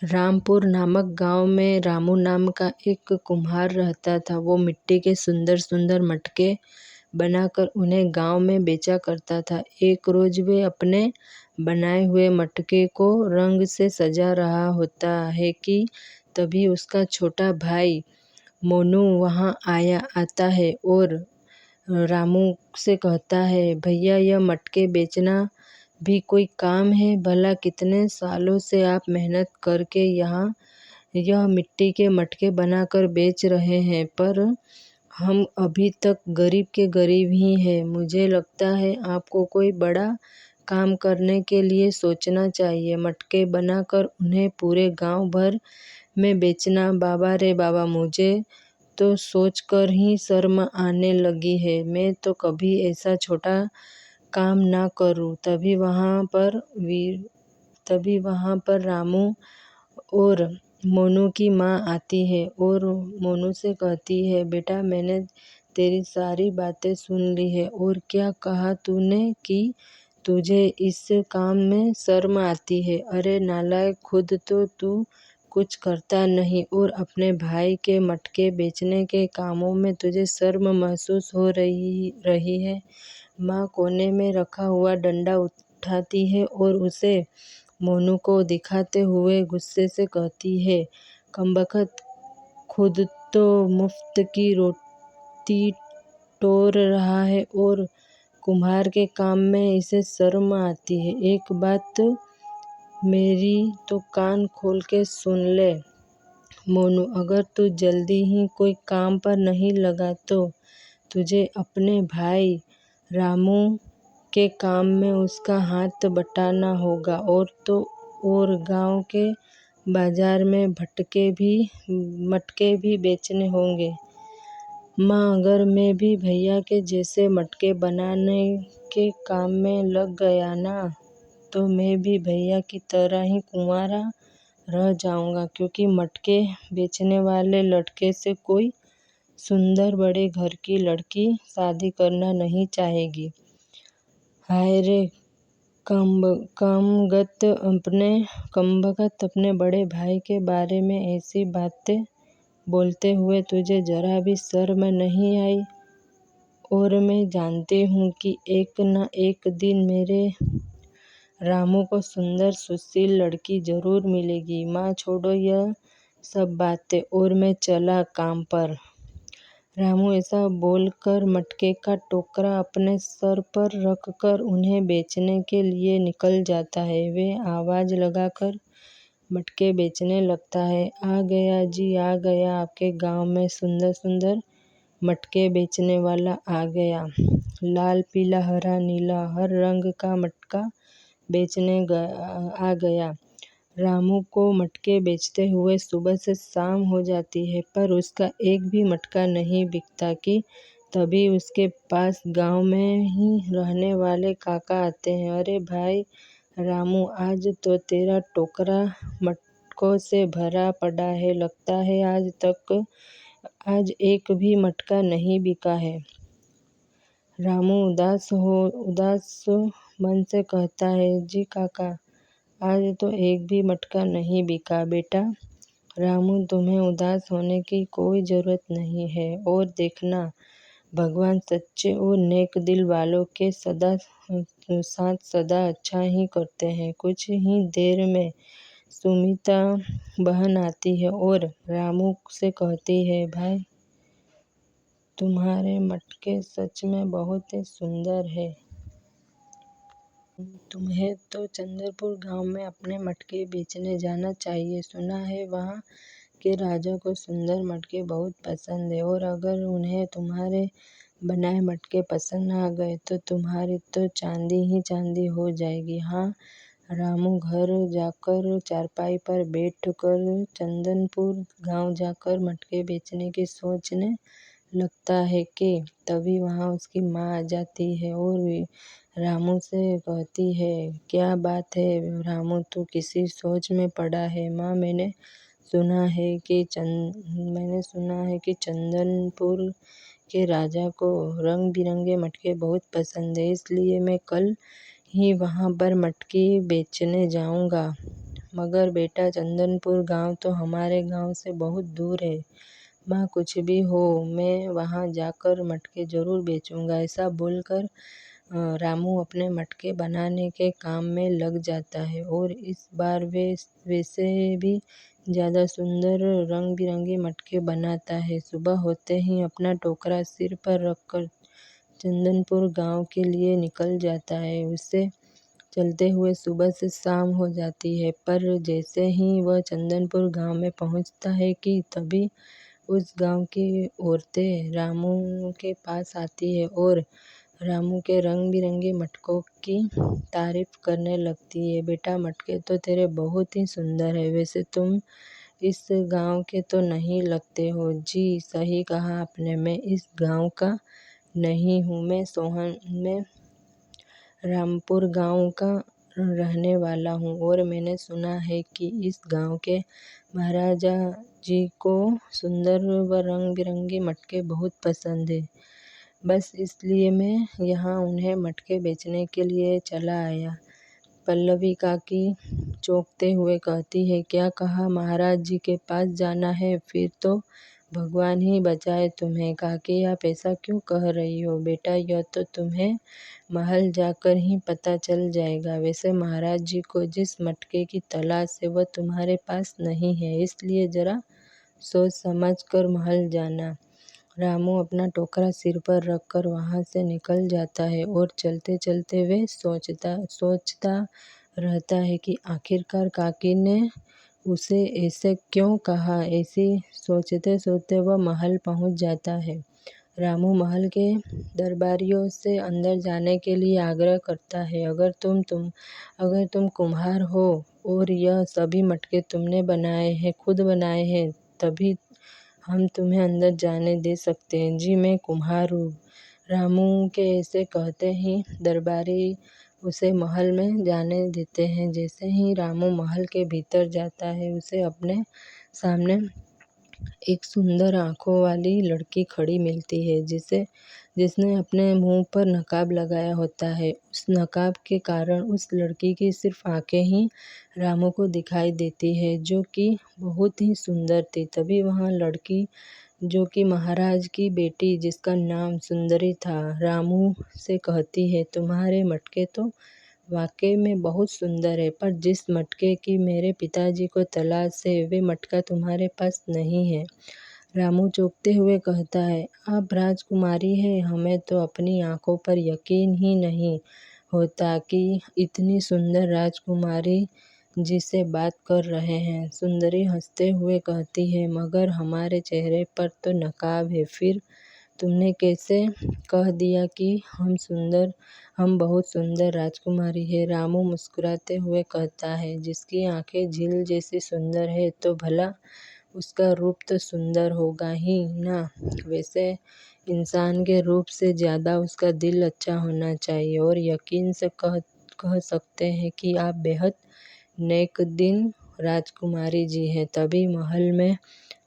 रामपुर नामक गांव में रामू नाम का एक कुम्हार रहता था। वो मिट्टी के सुंदर सुंदर मटके बनाकर उन्हें गांव में बेचा करता था। एक रोज वे अपने बनाए हुए मटके को रंग से सजा रहा होता है कि तभी उसका छोटा भाई मोनू वहां आता है और रामू से कहता है, भैया यह मटके बेचना भी कोई काम है? भला कितने सालों से आप मेहनत करके यहाँ यह मिट्टी के मटके बनाकर बेच रहे हैं, पर हम अभी तक गरीब के गरीब ही हैं। मुझे लगता है आपको कोई बड़ा काम करने के लिए सोचना चाहिए। मटके बनाकर उन्हें पूरे गांव भर में बेचना। बाबा रे बाबा, मुझे तो सोचकर ही शर्म आने लगी है। मैं तो कभी ऐसा छोटा काम ना करूं। तभी वहां पर रामू और मोनू की माँ आती है और मोनू से कहती है, बेटा मैंने तेरी सारी बातें सुन ली है। और क्या कहा तूने कि तुझे इस काम में शर्म आती है? अरे नालायक, खुद तो तू कुछ करता नहीं और अपने भाई के मटके बेचने के कामों में तुझे शर्म महसूस हो रही है। माँ कोने में रखा हुआ डंडा उठाती है और उसे मोनू को दिखाते हुए गुस्से से कहती है, कमबख्त, खुद तो मुफ्त की रोटी टोर रहा है और कुम्हार के काम में इसे शर्म आती है। एक बात मेरी तो कान खोल के सुन ले मोनू, अगर तू जल्दी ही कोई काम पर नहीं लगा तो तुझे अपने भाई रामू के काम में उसका हाथ बटाना होगा और गांव के बाजार में मटके भी बेचने होंगे। माँ, अगर मैं भी भैया के जैसे मटके बनाने के काम में लग गया ना, तो मैं भी भैया की तरह ही कुंवारा रह जाऊंगा, क्योंकि मटके बेचने वाले लड़के से कोई सुंदर बड़े घर की लड़की शादी करना नहीं चाहेगी। हाय रे कमबख्त, अपने बड़े भाई के बारे में ऐसी बातें बोलते हुए तुझे जरा भी शर्म नहीं आई? और मैं जानती हूँ कि एक न एक दिन मेरे रामू को सुंदर सुशील लड़की जरूर मिलेगी। माँ छोड़ो यह सब बातें और मैं चला काम पर। रामू ऐसा बोलकर मटके का टोकरा अपने सर पर रखकर उन्हें बेचने के लिए निकल जाता है। वे आवाज लगाकर मटके बेचने लगता है, आ गया जी, आ गया, आपके गांव में सुंदर सुंदर मटके बेचने वाला आ गया। लाल पीला हरा नीला हर रंग का मटका बेचने आ गया। रामू को मटके बेचते हुए सुबह से शाम हो जाती है, पर उसका एक भी मटका नहीं बिकता कि तभी उसके पास गांव में ही रहने वाले काका आते हैं। अरे भाई रामू, आज तो तेरा टोकरा मटकों से भरा पड़ा है। लगता है आज एक भी मटका नहीं बिका है। रामू उदास मन से कहता है, जी काका, आज तो एक भी मटका नहीं बिका। बेटा रामू, तुम्हें उदास होने की कोई जरूरत नहीं है। और देखना, भगवान सच्चे और नेक दिल वालों के साथ सदा अच्छा ही करते हैं। कुछ ही देर में सुमिता बहन आती है और रामू से कहती है, भाई तुम्हारे मटके सच में बहुत ही सुंदर है। तुम्हें तो चंद्रपुर गांव में अपने मटके बेचने जाना चाहिए। सुना है वहाँ के राजा को सुंदर मटके बहुत पसंद है, और अगर उन्हें तुम्हारे बनाए मटके पसंद आ गए तो तुम्हारी तो चांदी ही चांदी हो जाएगी। हाँ, रामू घर जाकर चारपाई पर बैठकर चंदनपुर गांव जाकर मटके बेचने की सोचने लगता है कि तभी वहां उसकी माँ आ जाती है और रामू से कहती है, क्या बात है रामू, तू किसी सोच में पड़ा है? माँ, मैंने सुना है कि चंदनपुर के राजा को रंग बिरंगे मटके बहुत पसंद है, इसलिए मैं कल ही वहां पर मटके बेचने जाऊंगा। मगर बेटा चंदनपुर गांव तो हमारे गांव से बहुत दूर है। माँ कुछ भी हो मैं वहाँ जाकर मटके जरूर बेचूंगा। ऐसा बोलकर रामू अपने मटके बनाने के काम में लग जाता है और इस बार वे वैसे भी ज़्यादा सुंदर रंग बिरंगे मटके बनाता है। सुबह होते ही अपना टोकरा सिर पर रखकर चंदनपुर गांव के लिए निकल जाता है। उसे चलते हुए सुबह से शाम हो जाती है, पर जैसे ही वह चंदनपुर गांव में पहुंचता है कि तभी उस गांव की औरतें रामू के पास आती है और रामू के रंग बिरंगे मटकों की तारीफ करने लगती है। बेटा मटके तो तेरे बहुत ही सुंदर है, वैसे तुम इस गांव के तो नहीं लगते हो। जी सही कहा आपने, मैं इस गांव का नहीं हूँ, मैं रामपुर गांव का रहने वाला हूँ और मैंने सुना है कि इस गांव के महाराजा जी को सुंदर व रंग बिरंगे मटके बहुत पसंद है। बस इसलिए मैं यहाँ उन्हें मटके बेचने के लिए चला आया। पल्लवी काकी चौंकते हुए कहती है, क्या कहा, महाराज जी के पास जाना है? फिर तो भगवान ही बचाए तुम्हें। काकी आप ऐसा क्यों कह रही हो? बेटा यह तो तुम्हें महल जाकर ही पता चल जाएगा। वैसे महाराज जी को जिस मटके की तलाश है वह तुम्हारे पास नहीं है, इसलिए जरा सोच समझ कर महल जाना। रामू अपना टोकरा सिर पर रखकर वहां से निकल जाता है और चलते चलते वे सोचता रहता है कि आखिरकार काकी ने उसे ऐसे क्यों कहा। ऐसी सोचते सोचते वह महल पहुंच जाता है। रामू महल के दरबारियों से अंदर जाने के लिए आग्रह करता है। अगर तुम कुम्हार हो और यह सभी मटके तुमने खुद बनाए हैं, तभी हम तुम्हें अंदर जाने दे सकते हैं। जी मैं कुम्हार हूँ। रामू के ऐसे कहते ही दरबारी उसे महल में जाने देते हैं। जैसे ही रामू महल के भीतर जाता है, उसे अपने सामने एक सुंदर आंखों वाली लड़की खड़ी मिलती है, जिसने अपने मुंह पर नकाब लगाया होता है। उस नकाब के कारण उस लड़की की सिर्फ आंखें ही रामू को दिखाई देती है, जो कि बहुत ही सुंदर थी। तभी वहाँ लड़की, जो कि महाराज की बेटी, जिसका नाम सुंदरी था, रामू से कहती है, तुम्हारे मटके तो वाकई में बहुत सुंदर है, पर जिस मटके की मेरे पिताजी को तलाश है वे मटका तुम्हारे पास नहीं है। रामू चौंकते हुए कहता है, आप राजकुमारी हैं, हमें तो अपनी आंखों पर यकीन ही नहीं होता कि इतनी सुंदर राजकुमारी जिसे बात कर रहे हैं। सुंदरी हंसते हुए कहती है, मगर हमारे चेहरे पर तो नकाब है, फिर तुमने कैसे कह दिया कि हम बहुत सुंदर राजकुमारी है। रामू मुस्कुराते हुए कहता है, जिसकी आंखें झील जैसी सुंदर है तो भला उसका रूप तो सुंदर होगा ही ना। वैसे इंसान के रूप से ज़्यादा उसका दिल अच्छा होना चाहिए, और यकीन से कह सकते हैं कि आप बेहद नेक दिन राजकुमारी जी हैं। तभी महल में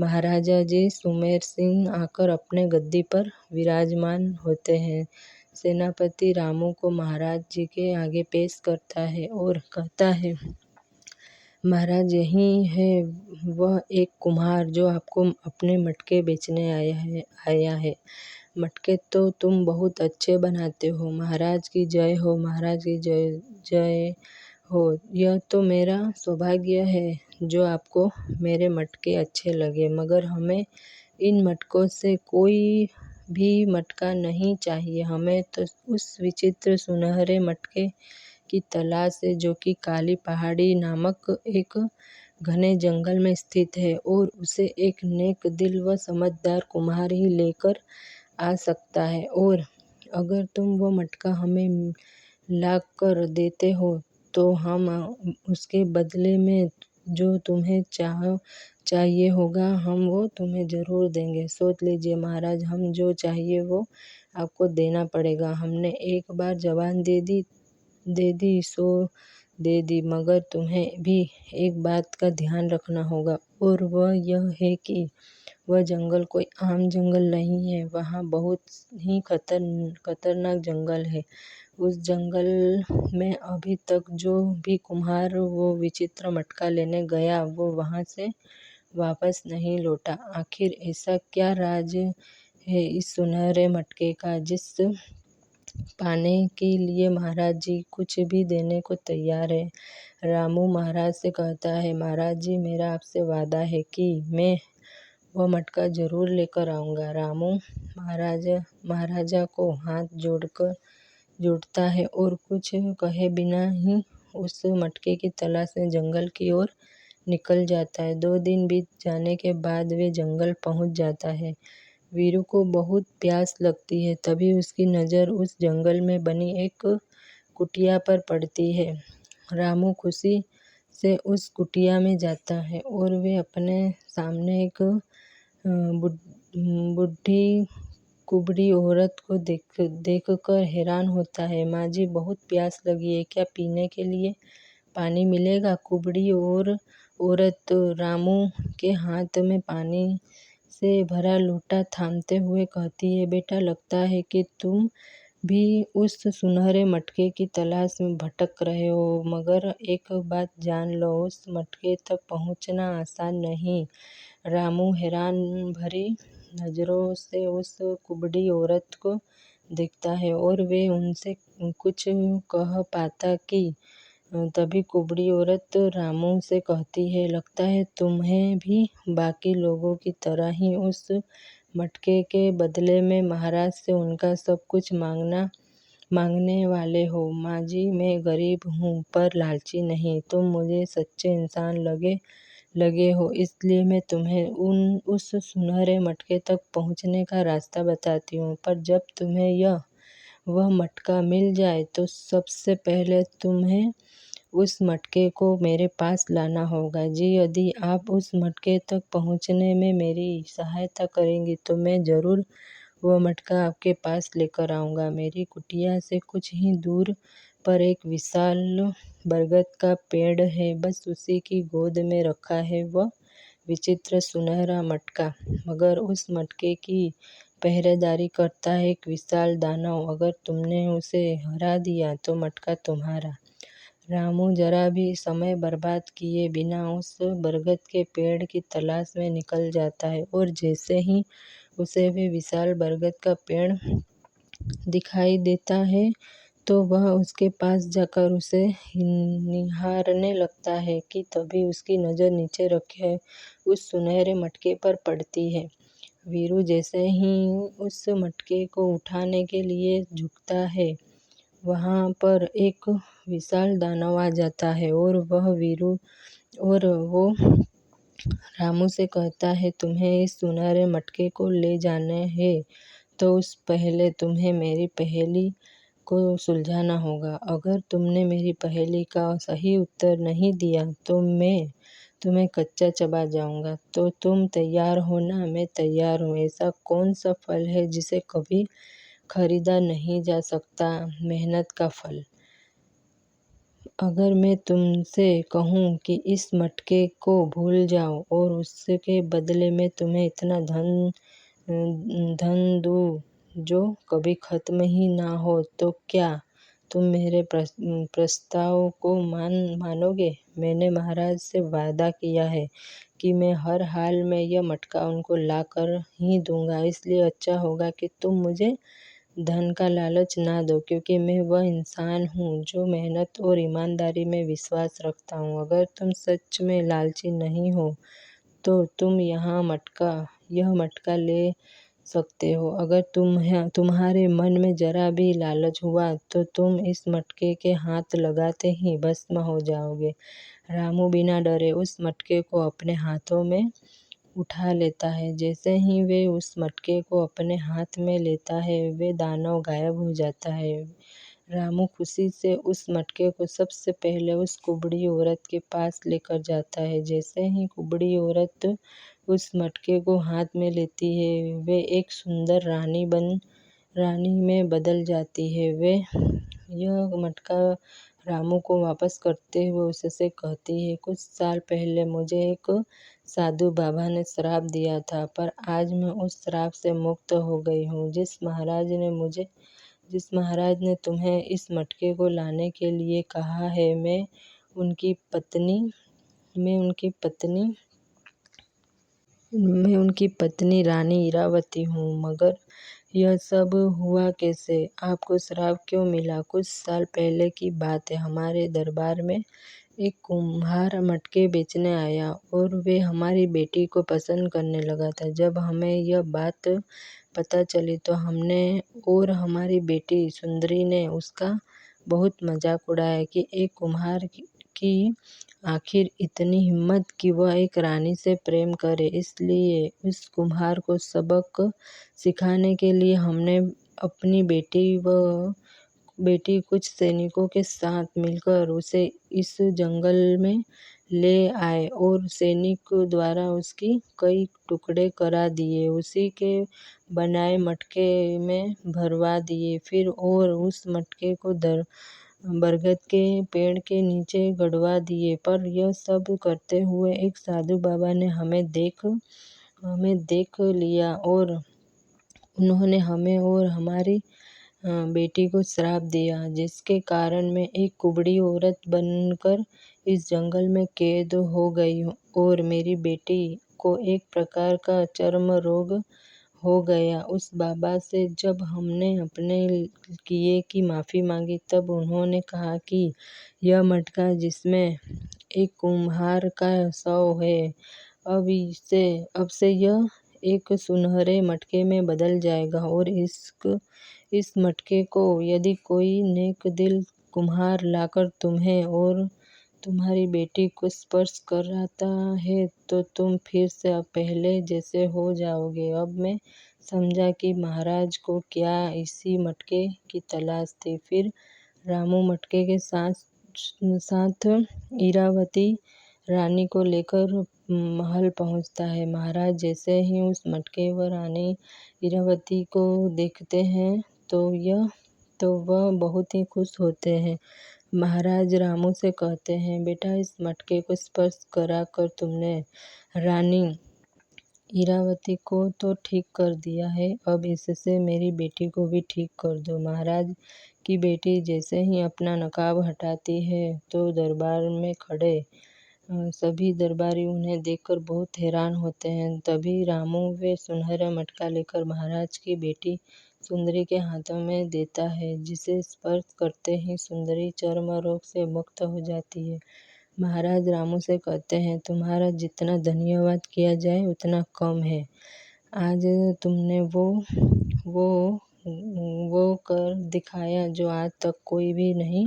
महाराजा जी सुमेर सिंह आकर अपने गद्दी पर विराजमान होते हैं। सेनापति रामू को महाराज जी के आगे पेश करता है और कहता है, महाराज यही है वह एक कुम्हार जो आपको अपने मटके बेचने आया है। मटके तो तुम बहुत अच्छे बनाते हो। महाराज की जय हो, महाराज की जय जय हो। यह तो मेरा सौभाग्य है जो आपको मेरे मटके अच्छे लगे, मगर हमें इन मटकों से कोई भी मटका नहीं चाहिए। हमें तो उस विचित्र सुनहरे मटके की तलाश है जो कि काली पहाड़ी नामक एक घने जंगल में स्थित है, और उसे एक नेक दिल व समझदार कुम्हार ही लेकर आ सकता है। और अगर तुम वो मटका हमें ला कर देते हो तो हम उसके बदले में जो तुम्हें चाहिए होगा हम वो तुम्हें ज़रूर देंगे। सोच लीजिए महाराज, हम जो चाहिए वो आपको देना पड़ेगा। हमने एक बार जबान दे दी सो दे दी, मगर तुम्हें भी एक बात का ध्यान रखना होगा, और वह यह है कि वह जंगल कोई आम जंगल नहीं है। वहाँ बहुत ही खतरनाक जंगल है। उस जंगल में अभी तक जो भी कुम्हार वो विचित्र मटका लेने गया वो वहाँ से वापस नहीं लौटा। आखिर ऐसा क्या राज है इस सुनहरे मटके का जिस पाने के लिए महाराज जी कुछ भी देने को तैयार है। रामू महाराज से कहता है, महाराज जी मेरा आपसे वादा है कि मैं वह मटका जरूर लेकर आऊँगा। रामू महाराजा को हाथ जोड़ता है और कुछ कहे बिना ही उस मटके की तलाश में जंगल की ओर निकल जाता है। 2 दिन बीत जाने के बाद वे जंगल पहुंच जाता है। वीरू को बहुत प्यास लगती है। तभी उसकी नज़र उस जंगल में बनी एक कुटिया पर पड़ती है। रामू खुशी से उस कुटिया में जाता है और वे अपने सामने एक बूढ़ी कुबड़ी औरत को देखकर हैरान होता है। माँ जी बहुत प्यास लगी है, क्या पीने के लिए पानी मिलेगा? कुबड़ी और औरत रामू के हाथ में पानी से भरा लोटा थामते हुए कहती है, बेटा लगता है कि तुम भी उस सुनहरे मटके की तलाश में भटक रहे हो, मगर एक बात जान लो, उस मटके तक पहुंचना आसान नहीं। रामू हैरान भरी नजरों से उस कुबड़ी औरत को देखता है और वे उनसे कुछ कह पाता कि तभी कुबड़ी औरत रामू से कहती है, लगता है तुम्हें भी बाकी लोगों की तरह ही उस मटके के बदले में महाराज से उनका सब कुछ मांगने वाले हो। माँ जी मैं गरीब हूँ पर लालची नहीं। तुम मुझे सच्चे इंसान लगे हो, इसलिए मैं तुम्हें उस सुनहरे मटके तक पहुँचने का रास्ता बताती हूँ। पर जब तुम्हें वह मटका मिल जाए तो सबसे पहले तुम्हें उस मटके को मेरे पास लाना होगा। जी यदि आप उस मटके तक पहुँचने में मेरी सहायता करेंगी तो मैं ज़रूर वह मटका आपके पास लेकर आऊँगा। मेरी कुटिया से कुछ ही दूर पर एक विशाल बरगद का पेड़ है, बस उसी की गोद में रखा है वह विचित्र सुनहरा मटका, मगर उस मटके की पहरेदारी करता है एक विशाल दानव। अगर तुमने उसे हरा दिया तो मटका तुम्हारा। रामू जरा भी समय बर्बाद किए बिना उस बरगद के पेड़ की तलाश में निकल जाता है और जैसे ही उसे वे विशाल बरगद का पेड़ दिखाई देता है तो वह उसके पास जाकर उसे निहारने लगता है कि तभी उसकी नज़र नीचे रखे उस सुनहरे मटके पर पड़ती है। वीरू जैसे ही उस मटके को उठाने के लिए झुकता है वहाँ पर एक विशाल दानव आ जाता है और वो रामू से कहता है, तुम्हें इस सुनहरे मटके को ले जाने हैं तो उस पहले तुम्हें मेरी पहेली को सुलझाना होगा। अगर तुमने मेरी पहेली का सही उत्तर नहीं दिया तो मैं तुम्हें कच्चा चबा जाऊंगा। तो तुम तैयार हो ना? मैं तैयार हूँ। ऐसा कौन सा फल है जिसे कभी खरीदा नहीं जा सकता? मेहनत का फल। अगर मैं तुमसे कहूँ कि इस मटके को भूल जाओ और उसके बदले में तुम्हें इतना धन दूँ जो कभी खत्म ही ना हो, तो क्या तुम मेरे प्रस्ताव को मानोगे? मैंने महाराज से वादा किया है कि मैं हर हाल में यह मटका उनको ला कर ही दूंगा, इसलिए अच्छा होगा कि तुम मुझे धन का लालच ना दो, क्योंकि मैं वह इंसान हूँ जो मेहनत और ईमानदारी में विश्वास रखता हूँ। अगर तुम सच में लालची नहीं हो तो तुम यह मटका ले सकते हो। अगर तुम्हारे मन में जरा भी लालच हुआ तो तुम इस मटके के हाथ लगाते ही भस्म हो जाओगे। रामू बिना डरे उस मटके को अपने हाथों में उठा लेता है। जैसे ही वे उस मटके को अपने हाथ में लेता है वे दानव गायब हो जाता है। रामू खुशी से उस मटके को सबसे पहले उस कुबड़ी औरत के पास लेकर जाता है। जैसे ही कुबड़ी औरत उस मटके को हाथ में लेती है वे एक सुंदर रानी में बदल जाती है। वे यह मटका रामू को वापस करते हुए उससे कहती है, कुछ साल पहले मुझे एक साधु बाबा ने श्राप दिया था, पर आज मैं उस श्राप से मुक्त हो गई हूँ। जिस महाराज ने मुझे जिस महाराज ने तुम्हें इस मटके को लाने के लिए कहा है, मैं उनकी पत्नी रानी इरावती हूँ। मगर यह सब हुआ कैसे? आपको श्राप क्यों मिला? कुछ साल पहले की बात है। हमारे दरबार में एक कुम्हार मटके बेचने आया और वे हमारी बेटी को पसंद करने लगा था। जब हमें यह बात पता चली तो हमने और हमारी बेटी सुंदरी ने उसका बहुत मजाक उड़ाया कि एक कुम्हार की आखिर इतनी हिम्मत कि वह एक रानी से प्रेम करे। इसलिए उस कुम्हार को सबक सिखाने के लिए हमने अपनी बेटी कुछ सैनिकों के साथ मिलकर उसे इस जंगल में ले आए और सैनिक द्वारा उसकी कई टुकड़े करा दिए, उसी के बनाए मटके में भरवा दिए। फिर और उस मटके को बरगद के पेड़ के नीचे गड़वा दिए। पर यह सब करते हुए एक साधु बाबा ने हमें देख लिया और उन्होंने हमें और हमारी बेटी को श्राप दिया, जिसके कारण मैं एक कुबड़ी औरत बनकर इस जंगल में कैद हो गई हूँ और मेरी बेटी को एक प्रकार का चर्म रोग हो गया। उस बाबा से जब हमने अपने किए की माफ़ी मांगी तब उन्होंने कहा कि यह मटका जिसमें एक कुम्हार का शव है, अब से यह एक सुनहरे मटके में बदल जाएगा और इस मटके को यदि कोई नेक दिल कुम्हार लाकर तुम्हें और तुम्हारी बेटी को स्पर्श कराता है तो तुम फिर से अब पहले जैसे हो जाओगे। अब मैं समझा कि महाराज को क्या इसी मटके की तलाश थी। फिर रामू मटके के साथ इरावती रानी को लेकर महल पहुंचता है। महाराज जैसे ही उस मटके व रानी इरावती को देखते हैं तो वह बहुत ही खुश होते हैं। महाराज रामू से कहते हैं, बेटा, इस मटके को स्पर्श करा कर तुमने रानी इरावती को तो ठीक कर दिया है, अब इससे मेरी बेटी को भी ठीक कर दो। महाराज की बेटी जैसे ही अपना नकाब हटाती है तो दरबार में खड़े सभी दरबारी उन्हें देखकर बहुत हैरान होते हैं। तभी रामू वे सुनहरा मटका लेकर महाराज की बेटी सुंदरी के हाथों में देता है, जिसे स्पर्श करते ही सुंदरी चर्म रोग से मुक्त हो जाती है। महाराज रामू से कहते हैं, तुम्हारा जितना धन्यवाद किया जाए उतना कम है। आज तुमने वो कर दिखाया जो आज तक कोई भी नहीं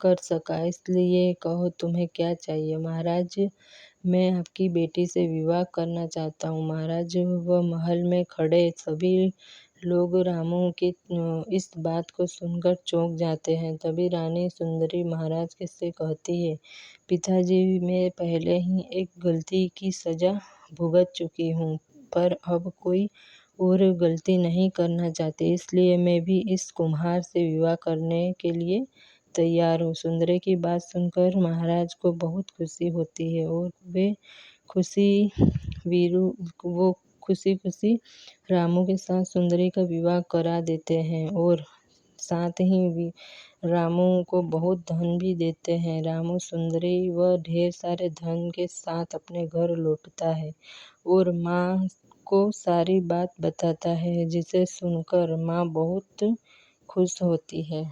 कर सका। इसलिए कहो तुम्हें क्या चाहिए? महाराज, मैं आपकी बेटी से विवाह करना चाहता हूँ। महाराज व महल में खड़े सभी लोग रामू की इस बात को सुनकर चौंक जाते हैं। तभी रानी सुंदरी महाराज से कहती है, पिताजी, मैं पहले ही एक गलती की सजा भुगत चुकी हूँ, पर अब कोई और गलती नहीं करना चाहती, इसलिए मैं भी इस कुम्हार से विवाह करने के लिए तैयार हूँ। सुंदरी की बात सुनकर महाराज को बहुत खुशी होती है और वो खुशी रामू के साथ सुंदरी का विवाह करा देते हैं और साथ ही रामू को बहुत धन भी देते हैं। रामू सुंदरी व ढेर सारे धन के साथ अपने घर लौटता है और माँ को सारी बात बताता है, जिसे सुनकर माँ बहुत खुश होती है।